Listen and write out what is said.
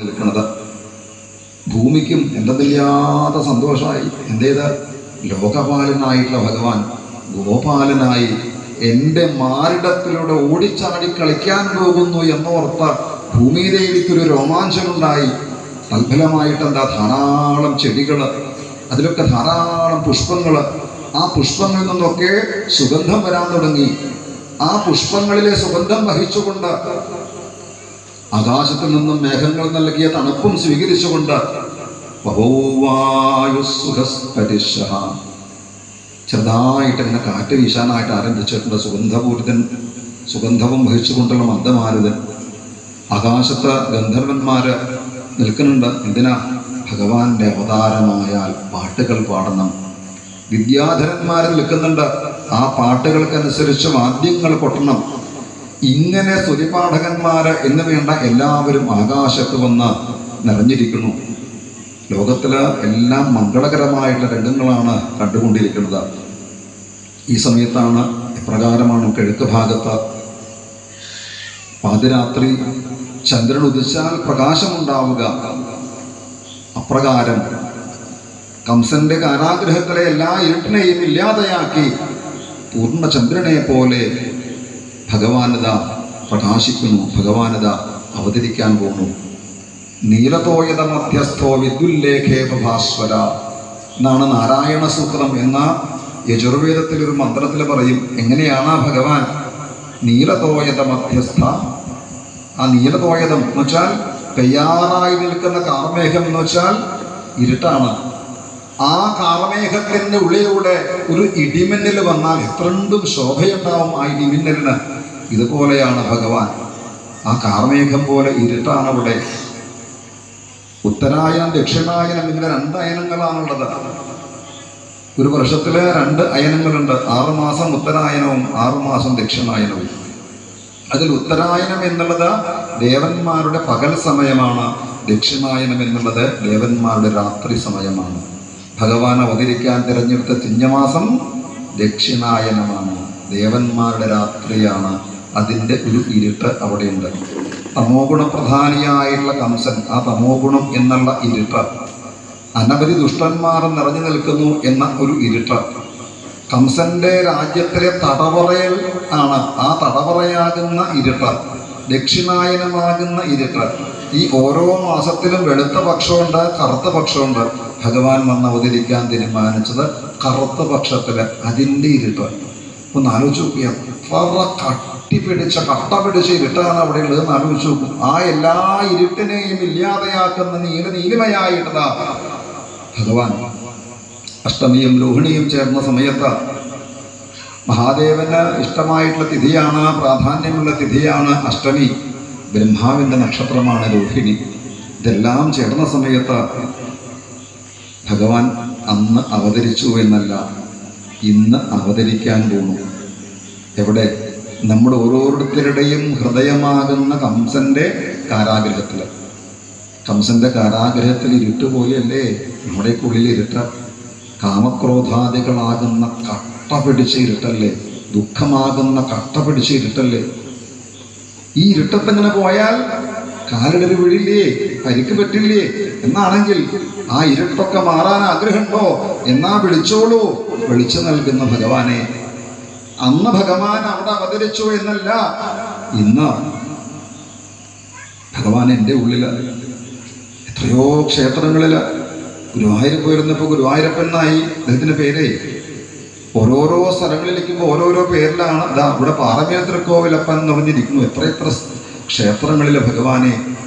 നിൽക്കുന്നത്. ഭൂമിക്കും എന്തെന്നില്ലാത്ത സന്തോഷമായി. എന്തേത്? ലോകപാലനായിട്ടുള്ള ഭഗവാൻ ഗോപാലനായി എൻ്റെ മാറിടത്തിലൂടെ ഓടിച്ചാടി കളിക്കാൻ പോകുന്നു എന്നോർത്ത ഭൂമിദേവിക്കൊരു രോമാഞ്ചമുണ്ടായി. തൽഫലമായിട്ട് എന്താ? ധാരാളം ചെടികൾ, അതിലൊക്കെ ധാരാളം പുഷ്പങ്ങൾ. ആ പുഷ്പങ്ങളിൽ നിന്നൊക്കെ സുഗന്ധം വരാൻ തുടങ്ങി. ആ പുഷ്പങ്ങളിലെ സുഗന്ധം വഹിച്ചുകൊണ്ട് ആകാശത്തിൽ നിന്നും മേഘങ്ങൾ നൽകിയ തണുപ്പും സ്വീകരിച്ചുകൊണ്ട് ചെറുതായിട്ട് ഇങ്ങനെ കാറ്റ് വീശാനായിട്ട് ആരംഭിച്ചിട്ടുണ്ട്. സുഗന്ധവും വഹിച്ചുകൊണ്ടുള്ള മന്ദമാരുതൻ. ആകാശത്ത് ഗന്ധർവന്മാര് നിൽക്കുന്നുണ്ട്. എന്തിനാ? ഭഗവാന്റെ അവതാരമായാൽ പാട്ടുകൾ പാടണം. വിദ്യാധരന്മാർ നിൽക്കുന്നുണ്ട്. ആ പാട്ടുകൾക്കനുസരിച്ച് വാദ്യങ്ങൾ കൊട്ടണം. ഇങ്ങനെ സ്തുതിപാഠകന്മാര് എന്ന് വേണ്ട എല്ലാവരും ആകാശത്ത് വന്ന് നിറഞ്ഞിരിക്കുന്നു. ലോകത്തില് എല്ലാം മംഗളകരമായിട്ടുള്ള രംഗങ്ങളാണ് കണ്ടുകൊണ്ടിരിക്കുന്നത്. ഈ സമയത്താണ് എപ്രകാരമാണ് കിഴക്ക് ഭാഗത്ത് പാതിരാത്രി ചന്ദ്രൻ ഉദിച്ചാൽ പ്രകാശമുണ്ടാവുക. അപ്രകാരം കംസന്റെ കാരാഗ്രഹത്തിലെ എല്ലാ ഇരുട്ടിനെയും ഇല്ലാതെയാക്കി പൂർണ്ണചന്ദ്രനെ പോലെ ഭഗവാനത പ്രകാശിക്കുന്നു. ഭഗവാനത അവതരിക്കാൻ പോകുന്നു. നീലതോയത മധ്യസ്ഥോ വിദ്യുല്ലേഖേ ഭാസ്വര എന്നാണ് നാരായണ സൂത്രം എന്ന യജുർവേദത്തിലൊരു മന്ത്രത്തിൽ പറയും. എങ്ങനെയാണ് ഭഗവാൻ നീലതോയത മധ്യസ്ഥ? ആ നീലതോയതം എന്ന് വെച്ചാൽ തയ്യാറായി നിൽക്കുന്ന കാർമേഘം എന്ന് വെച്ചാൽ ഇരുട്ടാണ്. ആ കാർമേഘത്തിന്റെ ഉള്ളിലൂടെ ഒരു ഇടിമിന്നൽ വന്നാൽ എത്രണ്ടും ശോഭയുണ്ടാവും ആ ഇടിമിന്നലിന്. ഇതുപോലെയാണ് ഭഗവാൻ. ആ കാർമേഘം പോലെ ഇരുട്ടാണ് അവിടെ. ഉത്തരായനം ദക്ഷിണായനം ഇങ്ങനെ 2 അയനങ്ങളാണുള്ളത്. ഒരു വർഷത്തില് 2 അയനങ്ങളുണ്ട്. 6 മാസം ഉത്തരായനവും 6 മാസം ദക്ഷിണായനവും. അതിൽ ഉത്തരായനം എന്നുള്ളത് ദേവന്മാരുടെ പകൽ സമയമാണ്. ദക്ഷിണായനം എന്നുള്ളത് ദേവന്മാരുടെ രാത്രി സമയമാണ്. ഭഗവാൻ അവതരിക്കാൻ തിരഞ്ഞെടുത്ത ചിങ്ങമാസം ദക്ഷിണായനമാണ്. ദേവന്മാരുടെ രാത്രിയാണ്. അതിൻ്റെ ഒരു ഇരുട്ട് അവിടെയുണ്ട്. തമോ ഗുണപ്രധാനിയായിട്ടുള്ള കംസൻ, ആ തമോ ഗുണം എന്നുള്ള ഇരുട്ട്, അനവധി ദുഷ്ടന്മാർ നിറഞ്ഞു നിൽക്കുന്നു എന്ന ഒരു ഇരുട്ട്. കംസന്റെ രാജ്യത്തിലെ തടവറയിൽ ആണ് ആ തടവറയാകുന്ന ഇരുട്ട്, ദക്ഷിണായനമാകുന്ന ഇരുട്ട്. ഈ ഓരോ മാസത്തിലും വെളുത്ത പക്ഷമുണ്ട്, കറുത്ത പക്ഷമുണ്ട്. ഭഗവാൻ വന്ന് അവതരിക്കാൻ തീരുമാനിച്ചത് കറുത്ത പക്ഷത്തില്, അതിൻ്റെ ഇരുട്ട്. ഒന്ന് ആലോചിച്ച് നോക്കുക. കട്ട പിടിച്ച ഇരുട്ടാണ് അവിടെ ഉള്ളതെന്ന് ആലോചിച്ച് നോക്കും. ആ എല്ലാ ഇരുട്ടിനെയും ഇല്ലാതെയാക്കുന്ന നീലിമയായിട്ടതാ ഭഗവാൻ. അഷ്ടമിയും രോഹിണിയും ചേർന്ന സമയത്ത് മഹാദേവന് ഇഷ്ടമായിട്ടുള്ള തിഥിയാണ്, പ്രാധാന്യമുള്ള തിഥിയാണ് അഷ്ടമി. ബ്രഹ്മാവിൻ്റെ നക്ഷത്രമാണ് രോഹിണി. ഇതെല്ലാം ചേർന്ന സമയത്ത് ഭഗവാൻ അന്ന് അവതരിച്ചു എന്നല്ല, ഇന്ന് അവതരിക്കാൻ പോകുന്നു. എവിടെ? നമ്മുടെ ഓരോരുത്തരുടെയും ഹൃദയമാകുന്ന കംസന്റെ കാരാഗ്രഹത്തിൽ. കംസന്റെ കാരാഗ്രഹത്തിൽ ഇരുട്ട് പോലെയല്ലേ നമ്മുടെയൊക്കെ ഉള്ളിൽ ഇരുട്ട്? കാമക്രോധാദികളാകുന്ന കട്ട പിടിച്ച ഇരുട്ടല്ലേ? ദുഃഖമാകുന്ന കട്ട പിടിച്ച ഇരുട്ടല്ലേ? ഈ ഇരുട്ടത്തെങ്ങനെ പോയാൽ കാലിടറി വീഴില്ലേ, പരിക്ക് പറ്റില്ലേ എന്നാണെങ്കിൽ ആ ഇരുട്ടൊക്കെ മാറാൻ ആഗ്രഹമുണ്ടോ? എന്നാ വിളിച്ചോളൂ. വിളിച്ചു നൽകുന്ന ഭഗവാനെ. അന്ന് ഭഗവാൻ അവിടെ അവതരിച്ചു എന്നല്ല, ഇന്ന് ഭഗവാൻ എൻ്റെ ഉള്ളിൽ എത്രയോ ക്ഷേത്രങ്ങളിൽ ഗുരുവായൂർ പോയിരുന്നപ്പോൾ ഗുരുവായൂരപ്പൻ എന്നായി അദ്ദേഹത്തിൻ്റെ പേരേ. ഓരോരോ സ്ഥലങ്ങളിലേക്കുമ്പോൾ ഓരോരോ പേരിലാണ്. ഇതാ ഇവിടെ പാറമേൽ തൃക്കോവിലപ്പൻ എന്ന് പറഞ്ഞിരിക്കുന്നു. എത്ര ക്ഷേത്രങ്ങളിൽ ഭഗവാനെ